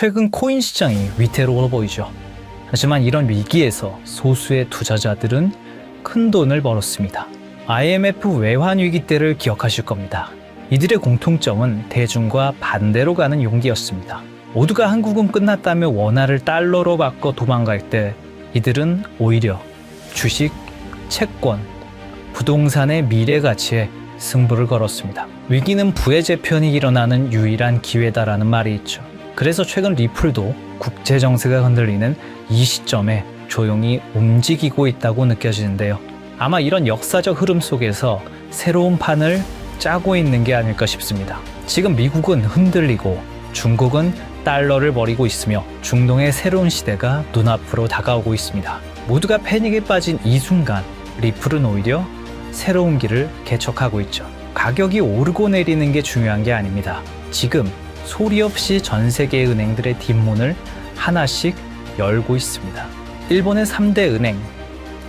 최근 코인 시장이 위태로워 보이죠. 하지만 이런 위기에서 소수의 투자자들은 큰 돈을 벌었습니다. IMF 외환 위기 때를 기억하실 겁니다. 이들의 공통점은 대중과 반대로 가는 용기였습니다. 모두가 한국은 끝났다며 원화를 달러로 바꿔 도망갈 때 이들은 오히려 주식, 채권, 부동산의 미래 가치에 승부를 걸었습니다. 위기는 부의 재편이 일어나는 유일한 기회다라는 말이 있죠. 그래서 최근 리플도 국제 정세가 흔들리는 이 시점에 조용히 움직이고 있다고 느껴지는데요. 아마 이런 역사적 흐름 속에서 새로운 판을 짜고 있는 게 아닐까 싶습니다. 지금 미국은 흔들리고 중국은 달러를 버리고 있으며 중동의 새로운 시대가 눈앞으로 다가오고 있습니다. 모두가 패닉에 빠진 이 순간 리플은 오히려 새로운 길을 개척하고 있죠. 가격이 오르고 내리는 게 중요한 게 아닙니다. 지금 소리 없이 전 세계 은행들의 뒷문을 하나씩 열고 있습니다. 일본의 3대 은행,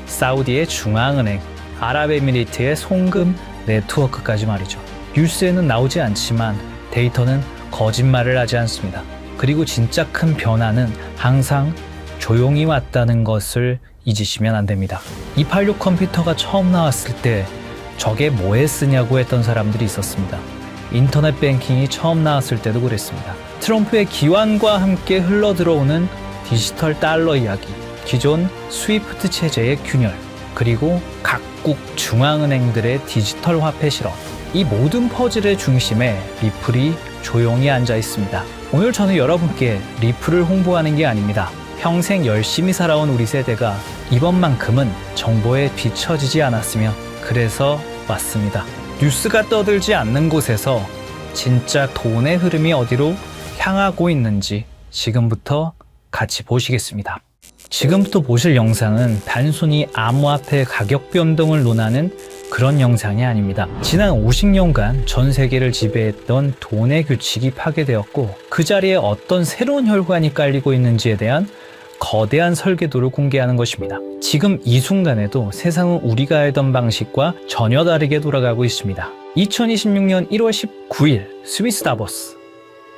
사우디의 중앙은행, 아랍에미리트의 송금 네트워크까지 말이죠. 뉴스에는 나오지 않지만 데이터는 거짓말을 하지 않습니다. 그리고 진짜 큰 변화는 항상 조용히 왔다는 것을 잊으시면 안 됩니다. 286 컴퓨터가 처음 나왔을 때 저게 뭐에 쓰냐고 했던 사람들이 있었습니다. 인터넷 뱅킹이 처음 나왔을 때도 그랬습니다. 트럼프의 기완과 함께 흘러들어오는 디지털 달러 이야기, 기존 스위프트 체제의 균열, 그리고 각국 중앙은행들의 디지털 화폐 실험, 이 모든 퍼즐의 중심에 리플이 조용히 앉아 있습니다. 오늘 저는 여러분께 리플을 홍보하는 게 아닙니다. 평생 열심히 살아온 우리 세대가 이번만큼은 정보에 뒤처지지 않았으면 그래서 왔습니다. 뉴스가 떠들지 않는 곳에서 진짜 돈의 흐름이 어디로 향하고 있는지 지금부터 같이 보시겠습니다. 지금부터 보실 영상은 단순히 암호화폐 가격 변동을 논하는 그런 영상이 아닙니다. 지난 50년간 전 세계를 지배했던 돈의 규칙이 파괴되었고 그 자리에 어떤 새로운 혈관이 깔리고 있는지에 대한 거대한 설계도를 공개하는 것입니다. 지금 이 순간에도 세상은 우리가 알던 방식과 전혀 다르게 돌아가고 있습니다. 2026년 1월 19일 스위스 다보스,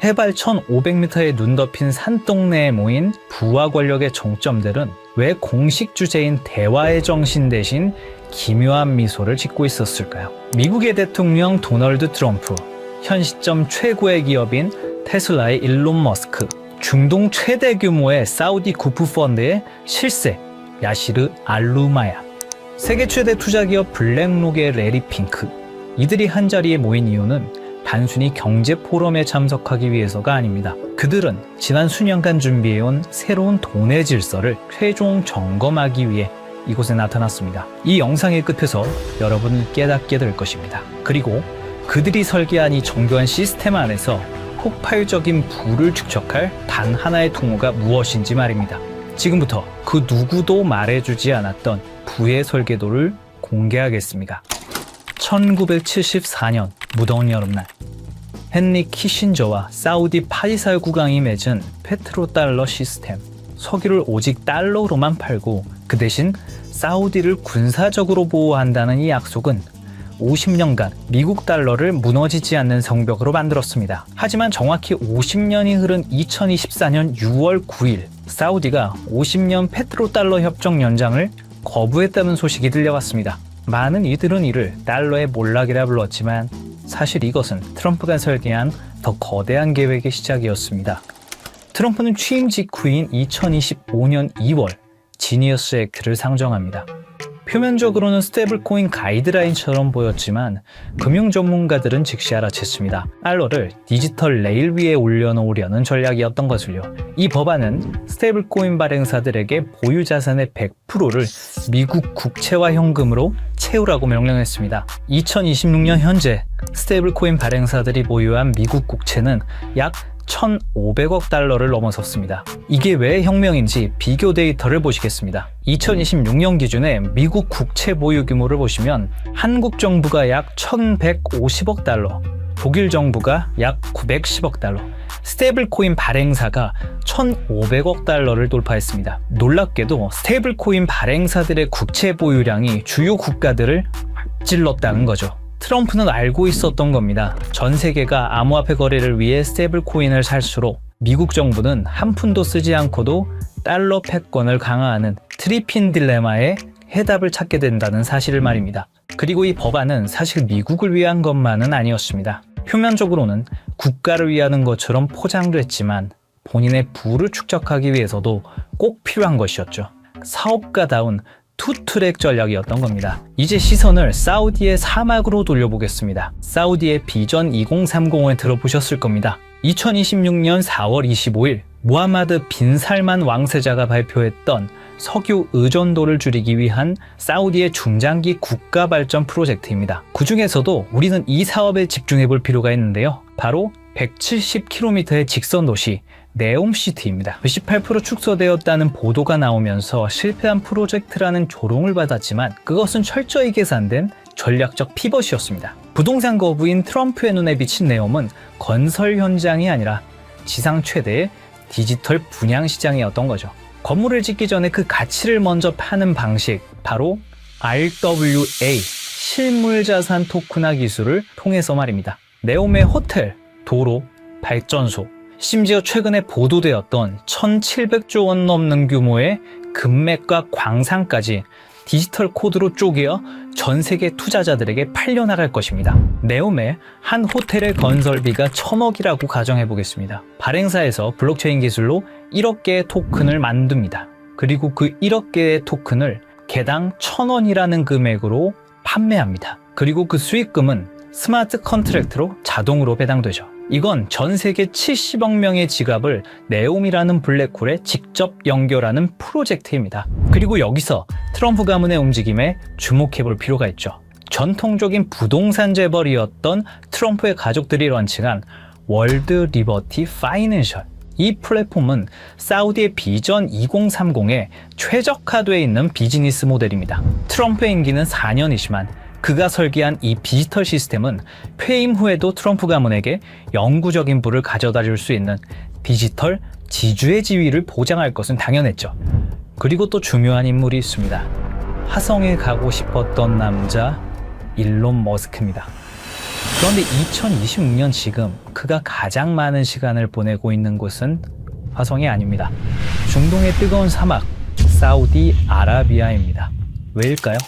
해발 1500m의 눈 덮인 산동네에 모인 부와 권력의 정점들은 왜 공식 주제인 대화의 정신 대신 기묘한 미소를 짓고 있었을까요? 미국의 대통령 도널드 트럼프, 현 시점 최고의 기업인 테슬라의 일론 머스크, 중동 최대 규모의 사우디 구프 펀드의 실세 야시르 알루마야, 세계 최대 투자기업 블랙록의 레리 핑크, 이들이 한자리에 모인 이유는 단순히 경제 포럼에 참석하기 위해서가 아닙니다. 그들은 지난 수년간 준비해온 새로운 돈의 질서를 최종 점검하기 위해 이곳에 나타났습니다. 이 영상의 끝에서 여러분은 깨닫게 될 것입니다. 그리고 그들이 설계한 이 정교한 시스템 안에서 폭발적인 부를 축적할 단 하나의 통로가 무엇인지 말입니다. 지금부터 그 누구도 말해주지 않았던 부의 설계도를 공개하겠습니다. 1974년 무더운 여름날, 헨리 키신저와 사우디 파이살 국왕이 맺은 페트로달러 시스템, 석유를 오직 달러로만 팔고 그 대신 사우디를 군사적으로 보호한다는 이 약속은 50년간 미국 달러를 무너지지 않는 성벽으로 만들었습니다. 하지만 정확히 50년이 흐른 2024년 6월 9일 사우디가 50년 페트로달러 협정 연장을 거부했다는 소식이 들려왔습니다. 많은 이들은 이를 달러의 몰락이라 불렀지만 사실 이것은 트럼프가 설계한 더 거대한 계획의 시작이었습니다. 트럼프는 취임 직후인 2025년 2월 지니어스 액트를 상정합니다. 표면적으로는 스테이블코인 가이드라인처럼 보였지만 금융 전문가들은 즉시 알아챘습니다. 달러를 디지털 레일 위에 올려놓으려는 전략이었던 것을요. 이 법안은 스테이블코인 발행사들에게 보유 자산의 100%를 미국 국채와 현금으로 채우라고 명령했습니다. 2026년 현재 스테이블코인 발행사들이 보유한 미국 국채는 약 1,500억 달러를 넘어섰습니다. 이게 왜 혁명인지 비교 데이터를 보시겠습니다. 2026년 기준의 미국 국채 보유 규모를 보시면 한국 정부가 약 1,150억 달러, 독일 정부가 약 910억 달러, 스테이블코인 발행사가 1,500억 달러를 돌파했습니다. 놀랍게도 스테이블코인 발행사들의 국채 보유량이 주요 국가들을 앞질렀다는 거죠. 트럼프는 알고 있었던 겁니다. 전 세계가 암호화폐 거래를 위해 스테이블 코인을 살수록 미국 정부는 한 푼도 쓰지 않고도 달러 패권을 강화하는 트리핀 딜레마에 해답을 찾게 된다는 사실을 말입니다. 그리고 이 법안은 사실 미국을 위한 것만은 아니었습니다. 표면적으로는 국가를 위하는 것처럼 포장됐지만 본인의 부를 축적하기 위해서도 꼭 필요한 것이었죠. 사업가다운 투트랙 전략이었던 겁니다. 이제 시선을 사우디의 사막으로 돌려보겠습니다. 사우디의 비전 2030을 들어보셨을 겁니다. 2026년 4월 25일 무하마드 빈 살만 왕세자가 발표했던 석유 의존도를 줄이기 위한 사우디의 중장기 국가 발전 프로젝트입니다. 그 중에서도 우리는 이 사업에 집중해 볼 필요가 있는데요. 바로 170km의 직선 도시 네옴시티입니다. 18% 축소되었다는 보도가 나오면서 실패한 프로젝트라는 조롱을 받았지만 그것은 철저히 계산된 전략적 피벗이었습니다. 부동산 거부인 트럼프의 눈에 비친 네옴은 건설 현장이 아니라 지상 최대의 디지털 분양 시장이었던 거죠. 건물을 짓기 전에 그 가치를 먼저 파는 방식, 바로 RWA, 실물자산 토큰화 기술을 통해서 말입니다. 네옴의 호텔, 도로, 발전소, 심지어 최근에 보도되었던 1,700조 원 넘는 규모의 금맥과 광산까지 디지털 코드로 쪼개어 전 세계 투자자들에게 팔려나갈 것입니다. 네옴의 한 호텔의 건설비가 1,000억이라고 가정해 보겠습니다. 발행사에서 블록체인 기술로 1억 개의 토큰을 만듭니다. 그리고 그 1억 개의 토큰을 개당 1,000원이라는 금액으로 판매합니다. 그리고 그 수익금은 스마트 컨트랙트로 자동으로 배당되죠. 이건 전 세계 70억 명의 지갑을 네옴이라는 블랙홀에 직접 연결하는 프로젝트입니다. 그리고 여기서 트럼프 가문의 움직임에 주목해 볼 필요가 있죠. 전통적인 부동산 재벌이었던 트럼프의 가족들이 런칭한 월드 리버티 파이낸셜. 이 플랫폼은 사우디의 비전 2030에 최적화되어 있는 비즈니스 모델입니다. 트럼프의 임기는 4년이지만 그가 설계한 이 디지털 시스템은 퇴임 후에도 트럼프 가문에게 영구적인 부를 가져다 줄 수 있는 디지털 지주의 지위를 보장할 것은 당연했죠. 그리고 또 중요한 인물이 있습니다. 화성에 가고 싶었던 남자 일론 머스크입니다. 그런데 2026년 지금 그가 가장 많은 시간을 보내고 있는 곳은 화성이 아닙니다. 중동의 뜨거운 사막 사우디아라비아입니다. 왜일까요?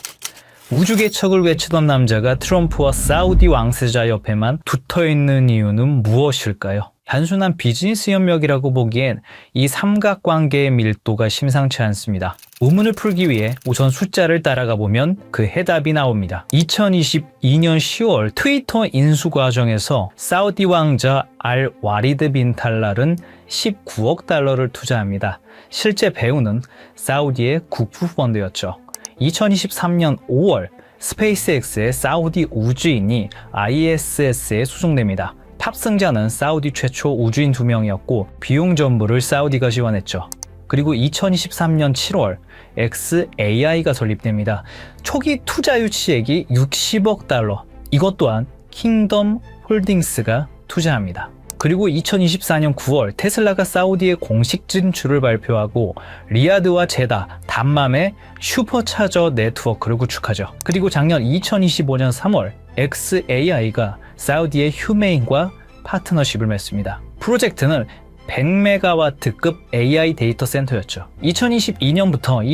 우주 개척을 외치던 남자가 트럼프와 사우디 왕세자 옆에만 붙어있는 이유는 무엇일까요? 단순한 비즈니스 협력이라고 보기엔 이 삼각관계의 밀도가 심상치 않습니다. 의문을 풀기 위해 우선 숫자를 따라가 보면 그 해답이 나옵니다. 2022년 10월 트위터 인수 과정에서 사우디 왕자 알 와리드 빈 탈랄은 19억 달러를 투자합니다. 실제 배우는 사우디의 국부 펀드였죠. 2023년 5월 스페이스X의 사우디 우주인이 ISS에 수송됩니다. 탑승자는 사우디 최초 우주인 2명이었고 비용 전부를 사우디가 지원했죠. 그리고 2023년 7월 xAI가 설립됩니다. 초기 투자 유치액이 60억 달러. 이것 또한 킹덤 홀딩스가 투자합니다. 그리고 2024년 9월 테슬라가 사우디의 공식 진출을 발표하고 리야드와 제다, 담맘의 슈퍼차저 네트워크를 구축하죠. 그리고 작년 2025년 3월 xAI가 사우디의 휴메인과 파트너십을 맺습니다. 프로젝트는 100메가와트급 AI 데이터 센터였죠. 2022년부터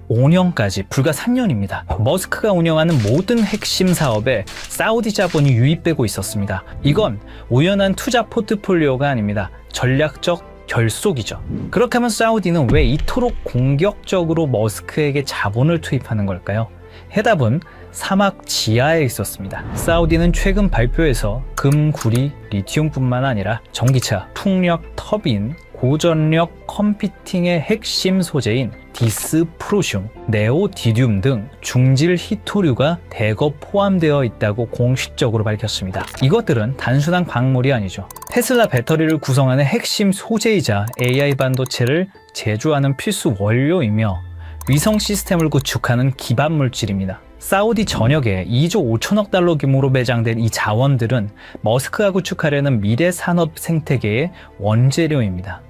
2025년까지 불과 3년입니다. 머스크가 운영하는 모든 핵심 사업에 사우디 자본이 유입되고 있었습니다. 이건 우연한 투자 포트폴리오가 아닙니다. 전략적 결속이죠. 그렇게 하면 사우디는 왜 이토록 공격적으로 머스크에게 자본을 투입하는 걸까요? 해답은 사막 지하에 있었습니다. 사우디는 최근 발표에서 금, 구리, 리튬뿐만 아니라 전기차, 풍력, 터빈, 고전력 컴퓨팅의 핵심 소재인 디스프로슘, 네오디듐 등 중질 히토류가 대거 포함되어 있다고 공식적으로 밝혔습니다. 이것들은 단순한 광물이 아니죠. 테슬라 배터리를 구성하는 핵심 소재이자 AI 반도체를 제조하는 필수 원료이며 위성 시스템을 구축하는 기반 물질입니다. 사우디 전역에 2조 5천억 달러 규모로 매장된 이 자원들은 머스크가 구축하려는 미래 산업 생태계의 원재료입니다.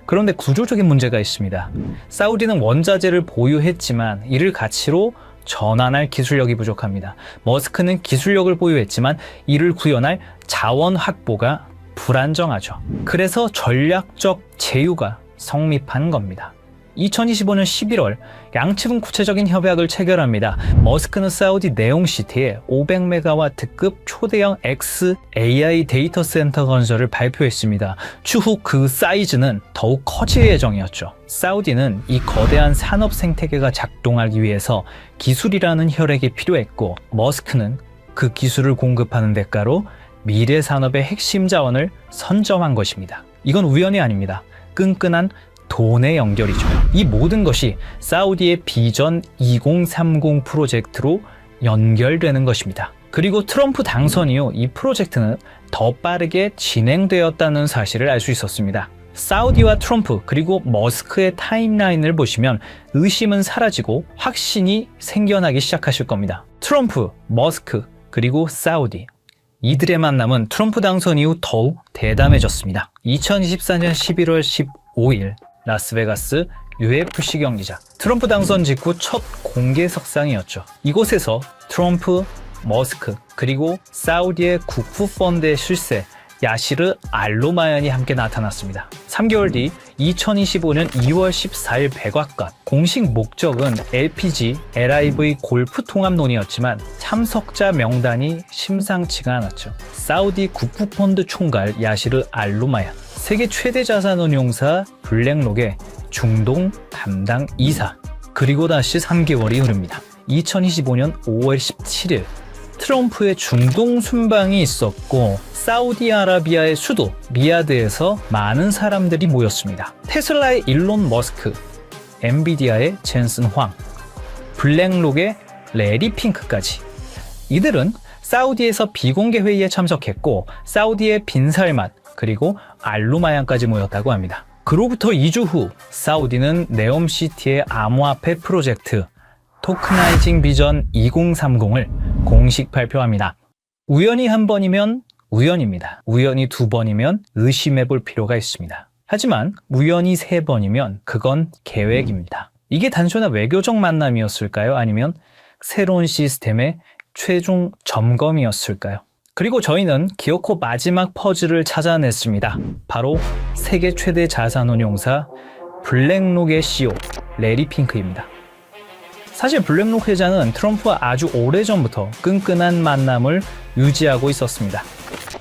그런데 구조적인 문제가 있습니다. 사우디는 원자재를 보유했지만 이를 가치로 전환할 기술력이 부족합니다. 머스크는 기술력을 보유했지만 이를 구현할 자원 확보가 불안정하죠. 그래서 전략적 제휴가 성립한 겁니다. 2025년 11월 양측은 구체적인 협약을 체결합니다. 머스크는 사우디 네옴시티에 500메가와트급 초대형 XAI 데이터 센터 건설을 발표했습니다. 추후 그 사이즈는 더욱 커질 예정이었죠. 사우디는 이 거대한 산업 생태계가 작동하기 위해서 기술이라는 혈액이 필요했고, 머스크는 그 기술을 공급하는 대가로 미래 산업의 핵심 자원을 선점한 것입니다. 이건 우연이 아닙니다. 끈끈한 돈의 연결이죠. 이 모든 것이 사우디의 비전 2030 프로젝트로 연결되는 것입니다. 그리고 트럼프 당선 이후 이 프로젝트는 더 빠르게 진행되었다는 사실을 알 수 있었습니다. 사우디와 트럼프 그리고 머스크의 타임라인을 보시면 의심은 사라지고 확신이 생겨나기 시작하실 겁니다. 트럼프, 머스크, 그리고 사우디. 이들의 만남은 트럼프 당선 이후 더욱 대담해졌습니다. 2024년 11월 15일 라스베가스 UFC 경기장. 트럼프 당선 직후 첫 공개 석상이었죠. 이곳에서 트럼프, 머스크, 그리고 사우디의 국부 펀드의 실세 야시르 알로마얀이 함께 나타났습니다. 3개월 뒤 2025년 2월 14일 백악관. 공식 목적은 LPG, LIV 골프 통합 논의였지만 참석자 명단이 심상치가 않았죠. 사우디 국부펀드 총괄 야시르 알로마얀, 세계 최대 자산운용사 블랙록의 중동 담당 이사, 그리고 다시 3개월이 흐릅니다. 2025년 5월 17일 트럼프의 중동 순방이 있었고, 사우디아라비아의 수도 리야드에서 많은 사람들이 모였습니다. 테슬라의 일론 머스크, 엔비디아의 젠슨 황, 블랙록의 레리 핑크까지. 이들은 사우디에서 비공개 회의에 참석했고, 사우디의 빈살만 그리고 알루마얀까지 모였다고 합니다. 그로부터 2주 후 사우디는 네옴시티의 암호화폐 프로젝트 토크나이징 비전 2030을 공식 발표합니다. 우연히 한 번이면 우연입니다. 우연히 두 번이면 의심해 볼 필요가 있습니다. 하지만 우연히 세 번이면 그건 계획입니다. 이게 단순한 외교적 만남이었을까요? 아니면 새로운 시스템의 최종 점검이었을까요? 그리고 저희는 기어코 마지막 퍼즐을 찾아냈습니다. 바로 세계 최대 자산운용사 블랙록의 CEO 레리 핑크입니다. 사실 블랙록 회장은 트럼프와 아주 오래전부터 끈끈한 만남을 유지하고 있었습니다.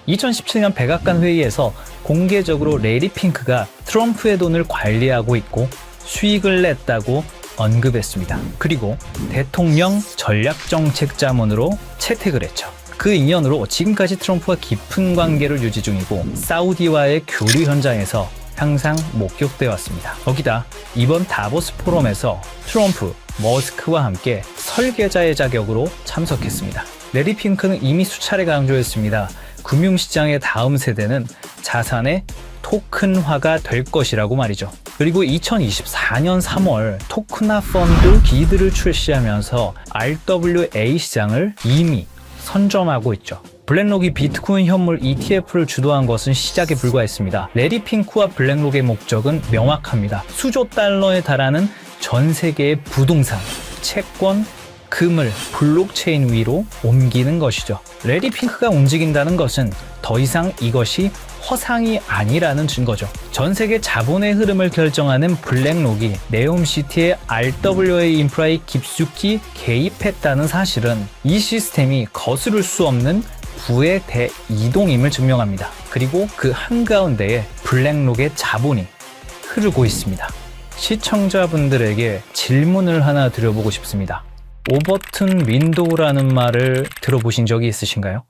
2017년 백악관 회의에서 공개적으로 레리 핑크가 트럼프의 돈을 관리하고 있고 수익을 냈다고 언급했습니다. 그리고 대통령 전략정책자문으로 채택을 했죠. 그 인연으로 지금까지 트럼프와 깊은 관계를 유지 중이고, 사우디와의 교류 현장에서 항상 목격되어 왔습니다. 거기다 이번 다보스 포럼에서 트럼프, 머스크와 함께 설계자의 자격으로 참석했습니다. 레리 핑크는 이미 수차례 강조했습니다. 금융시장의 다음 세대는 자산의 토큰화가 될 것이라고 말이죠. 그리고 2024년 3월 토크나 펀드 기드를 출시하면서 RWA 시장을 이미 선점하고 있죠. 블랙록이 비트코인 현물 ETF를 주도한 것은 시작에 불과했습니다. 레리 핑크와 블랙록의 목적은 명확합니다. 수조 달러에 달하는 전 세계의 부동산, 채권, 금을 블록체인 위로 옮기는 것이죠. 레리 핑크가 움직인다는 것은 더 이상 이것이 허상이 아니라는 증거죠. 전 세계 자본의 흐름을 결정하는 블랙록이 네옴시티의 RWA 인프라에 깊숙이 개입했다는 사실은 이 시스템이 거스를 수 없는 부의 대이동임을 증명합니다. 그리고 그 한가운데에 블랙록의 자본이 흐르고 있습니다. 시청자분들에게 질문을 하나 드려보고 싶습니다. 오버튼 윈도우라는 말을 들어보신 적이 있으신가요?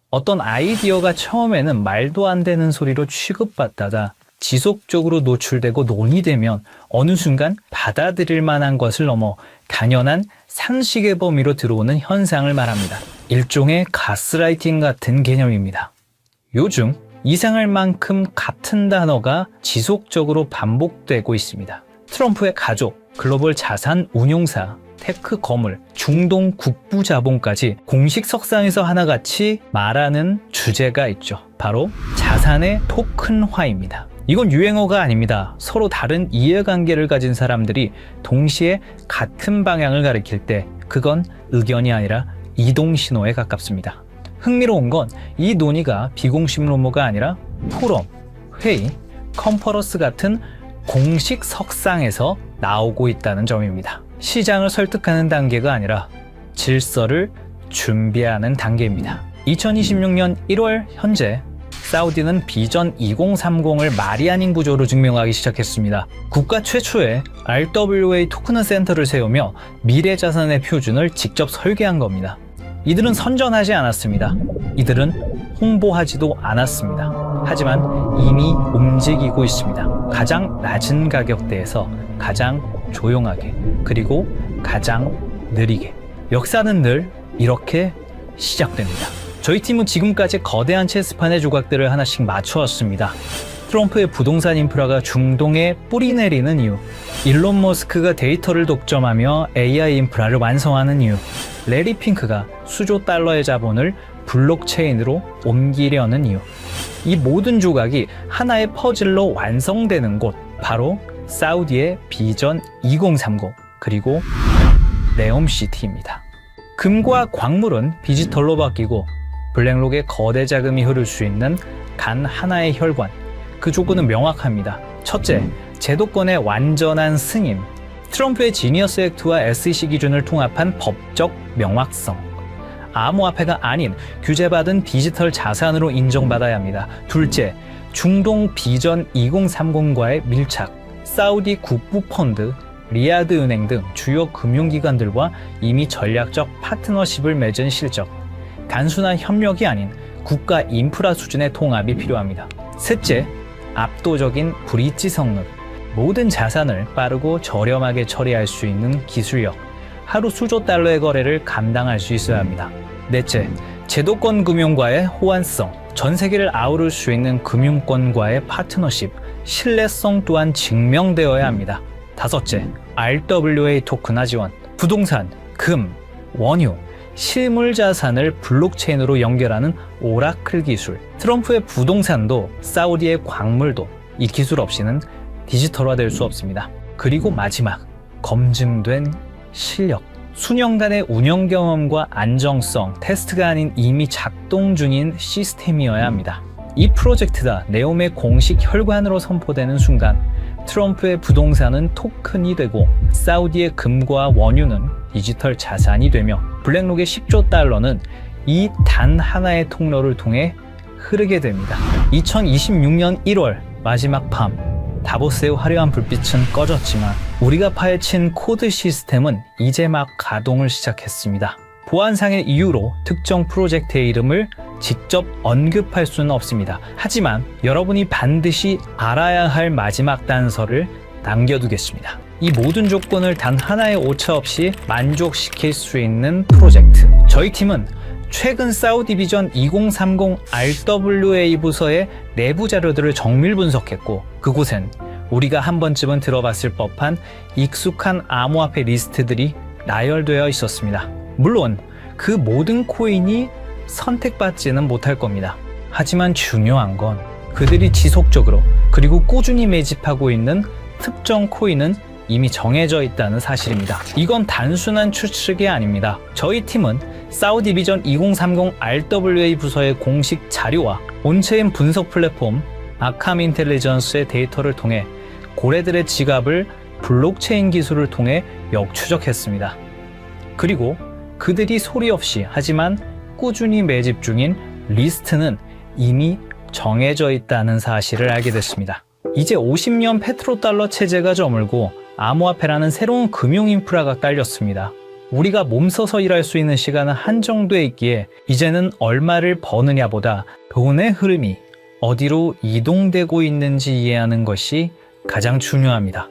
어떤 아이디어가 처음에는 말도 안 되는 소리로 취급받다가 지속적으로 노출되고 논의되면 어느 순간 받아들일 만한 것을 넘어 당연한 상식의 범위로 들어오는 현상을 말합니다. 일종의 가스라이팅 같은 개념입니다. 요즘 이상할 만큼 같은 단어가 지속적으로 반복되고 있습니다. 트럼프의 가족, 글로벌 자산 운용사, 테크 거물, 중동 국부 자본까지 공식 석상에서 하나같이 말하는 주제가 있죠. 바로 자산의 토큰화입니다. 이건 유행어가 아닙니다. 서로 다른 이해관계를 가진 사람들이 동시에 같은 방향을 가리킬 때 그건 의견이 아니라 이동신호에 가깝습니다. 흥미로운 건 이 논의가 비공식 루머가 아니라 포럼, 회의, 컨퍼런스 같은 공식 석상에서 나오고 있다는 점입니다. 시장을 설득하는 단계가 아니라 질서를 준비하는 단계입니다. 2026년 1월 현재 사우디는 비전 2030을 말이 아닌 구조로 증명하기 시작했습니다. 국가 최초의 RWA 토큰 센터를 세우며 미래 자산의 표준을 직접 설계한 겁니다. 이들은 선전하지 않았습니다. 이들은 홍보하지도 않았습니다. 하지만 이미 움직이고 있습니다. 가장 낮은 가격대에서 가장 조용하게, 그리고 가장 느리게. 역사는 늘 이렇게 시작됩니다. 저희 팀은 지금까지 거대한 체스판의 조각들을 하나씩 맞춰왔습니다. 트럼프의 부동산 인프라가 중동에 뿌리 내리는 이유, 일론 머스크가 데이터를 독점하며 AI 인프라를 완성하는 이유, 레리 핑크가 수조 달러의 자본을 블록체인으로 옮기려는 이유. 이 모든 조각이 하나의 퍼즐로 완성되는 곳, 바로 사우디의 비전 2030, 그리고 네옴시티입니다. 금과 광물은 디지털로 바뀌고 블랙록에 거대 자금이 흐를 수 있는 단 하나의 혈관, 그 조건은 명확합니다. 첫째, 제도권의 완전한 승인. 트럼프의 지니어스 액트와 SEC 기준을 통합한 법적 명확성. 암호화폐가 아닌 규제받은 디지털 자산으로 인정받아야 합니다. 둘째, 중동 비전 2030과의 밀착. 사우디 국부펀드, 리야드 은행 등 주요 금융기관들과 이미 전략적 파트너십을 맺은 실적. 단순한 협력이 아닌 국가 인프라 수준의 통합이 필요합니다. 셋째, 압도적인 브릿지 성능. 모든 자산을 빠르고 저렴하게 처리할 수 있는 기술력. 하루 수조 달러의 거래를 감당할 수 있어야 합니다. 넷째, 제도권 금융과의 호환성. 전 세계를 아우를 수 있는 금융권과의 파트너십. 신뢰성 또한 증명되어야 합니다. 다섯째, RWA 토큰화 지원. 부동산, 금, 원유, 실물 자산을 블록체인으로 연결하는 오라클 기술. 트럼프의 부동산도 사우디의 광물도 이 기술 없이는 디지털화될 수 없습니다. 그리고 마지막, 검증된 실력. 수년간의 운영 경험과 안정성, 테스트가 아닌 이미 작동 중인 시스템이어야 합니다. 이 프로젝트가 네옴의 공식 혈관으로 선포되는 순간 트럼프의 부동산은 토큰이 되고 사우디의 금과 원유는 디지털 자산이 되며 블랙록의 10조 달러는 이 단 하나의 통로를 통해 흐르게 됩니다. 2026년 1월 마지막 밤, 다보스의 화려한 불빛은 꺼졌지만 우리가 파헤친 코드 시스템은 이제 막 가동을 시작했습니다. 보안상의 이유로 특정 프로젝트의 이름을 직접 언급할 수는 없습니다. 하지만 여러분이 반드시 알아야 할 마지막 단서를 남겨두겠습니다. 이 모든 조건을 단 하나의 오차 없이 만족시킬 수 있는 프로젝트. 저희 팀은 최근 사우디 비전 2030 RWA 부서의 내부 자료들을 정밀 분석했고, 그곳엔 우리가 한 번쯤은 들어봤을 법한 익숙한 암호화폐 리스트들이 나열되어 있었습니다. 물론 그 모든 코인이 선택받지는 못할 겁니다. 하지만 중요한 건 그들이 지속적으로 그리고 꾸준히 매집하고 있는 특정 코인은 이미 정해져 있다는 사실입니다. 이건 단순한 추측이 아닙니다. 저희 팀은 사우디 비전 2030 RWA 부서의 공식 자료와 온체인 분석 플랫폼 아캄 인텔리전스의 데이터를 통해 고래들의 지갑을 블록체인 기술을 통해 역추적했습니다. 그리고 그들이 소리 없이 하지만 꾸준히 매집 중인 리스트는 이미 정해져 있다는 사실을 알게 됐습니다. 이제 50년 페트로달러 체제가 저물고 암호화폐라는 새로운 금융 인프라가 깔렸습니다. 우리가 몸서서 일할 수 있는 시간은 한정돼 있기에 이제는 얼마를 버느냐보다 돈의 흐름이 어디로 이동되고 있는지 이해하는 것이 가장 중요합니다.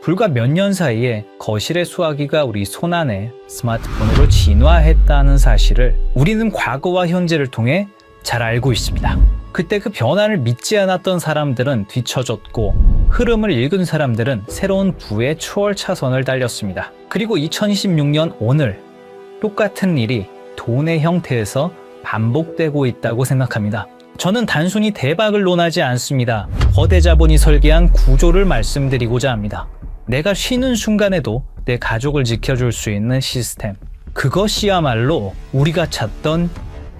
불과 몇 년 사이에 거실의 수화기가 우리 손안에 스마트폰으로 진화했다는 사실을 우리는 과거와 현재를 통해 잘 알고 있습니다. 그때 그 변화를 믿지 않았던 사람들은 뒤처졌고 흐름을 읽은 사람들은 새로운 부의 추월 차선을 달렸습니다. 그리고 2026년 오늘 똑같은 일이 돈의 형태에서 반복되고 있다고 생각합니다. 저는 단순히 대박을 논하지 않습니다. 거대 자본이 설계한 구조를 말씀드리고자 합니다. 내가 쉬는 순간에도 내 가족을 지켜줄 수 있는 시스템. 그것이야말로 우리가 찾던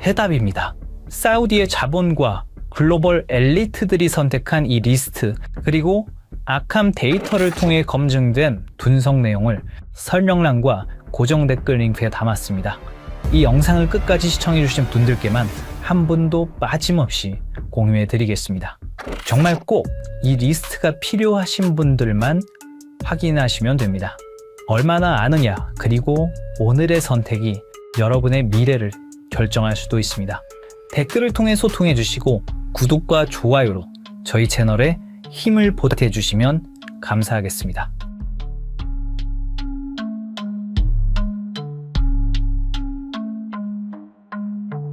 해답입니다. 사우디의 자본과 글로벌 엘리트들이 선택한 이 리스트, 그리고 아캄 데이터를 통해 검증된 분석 내용을 설명란과 고정 댓글 링크에 담았습니다. 이 영상을 끝까지 시청해주신 분들께만 한 분도 빠짐없이 공유해드리겠습니다. 정말 꼭 이 리스트가 필요하신 분들만 확인하시면 됩니다. 얼마나 아느냐, 그리고 오늘의 선택이 여러분의 미래를 결정할 수도 있습니다. 댓글을 통해 소통해 주시고 구독과 좋아요로 저희 채널에 힘을 보태주시면 감사하겠습니다.